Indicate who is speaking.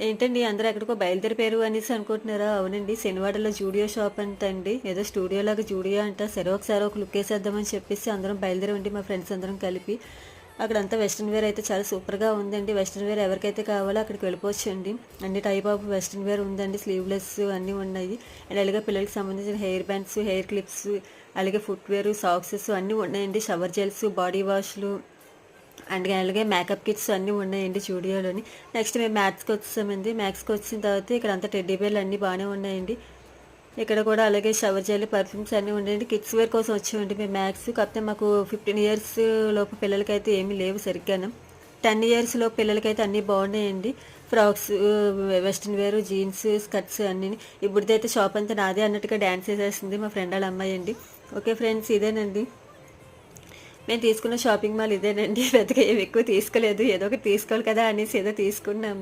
Speaker 1: ఏంటండి అందరూ ఎక్కడికో బయలుదేరిపోయారు అనేసి అనుకుంటున్నారా? అవునండి, శనివాడలో జూడియో షాప్ అంటండి. ఏదో స్టూడియో లాగా జూడియో అంట. సరే ఒకసారి ఒక లుక్ వేసేద్దామని చెప్పేసి అందరం బయలుదేరామండి మా ఫ్రెండ్స్ అందరం కలిపి. అక్కడంతా వెస్ట్రన్ వేర్ అయితే చాలా సూపర్గా ఉందండి. వెస్ట్రన్ వేర్ ఎవరికైతే కావాలో అక్కడికి వెళ్ళిపోవచ్చండి. అన్ని టైప్ ఆఫ్ వెస్ట్రన్ వేర్ ఉందండి. స్లీవ్లెస్ అన్నీ ఉన్నాయి. అండ్ అలాగే పిల్లలకి సంబంధించిన హెయిర్ బ్యాండ్స్, హెయిర్ క్లిప్స్, అలాగే ఫుట్వేర్, సాక్సెస్ అన్నీ ఉన్నాయండి. షవర్ జెల్స్, బాడీ వాష్లు అండ్ అలాగే మేకప్ కిట్స్ అన్నీ ఉన్నాయండి స్టూడియోలోని. నెక్స్ట్ మేము మ్యాథ్స్కి వచ్చామండి. మ్యాథ్స్కి వచ్చిన తర్వాత ఇక్కడ అంతా టెడ్డీ బేర్లు అన్నీ బాగానే ఉన్నాయండి. ఇక్కడ కూడా అలాగే షవర్ జెల్, పర్ఫ్యూమ్స్ అన్నీ ఉన్నాయండి. కిడ్స్ వేర్ కోసం వచ్చామండి మేము మ్యాథ్స్. కాకపోతే మాకు 15 ఇయర్స్ లోపు పిల్లలకైతే ఏమీ లేవు సరిగ్గాను. 10 ఇయర్స్ లోపు పిల్లలకైతే అన్నీ బాగున్నాయండి. Frocks, western wear, jeans, skirts అన్నీ. ఇప్పుడైతే షాప్ అంతా నాదే అన్నట్టుగా డ్యాన్స్ వేసేస్తుంది మా ఫ్రెండ్ వాళ్ళ అమ్మాయి అండి. ఓకే ఫ్రెండ్స్, ఇదేనండి మేము తీసుకున్న షాపింగ్ మాల్. ఇదేనండి. పెద్దగా ఏమి ఎక్కువ తీసుకోలేదు, ఏదో ఒకటి తీసుకోవాలి కదా అనేసి ఏదో తీసుకున్నాము.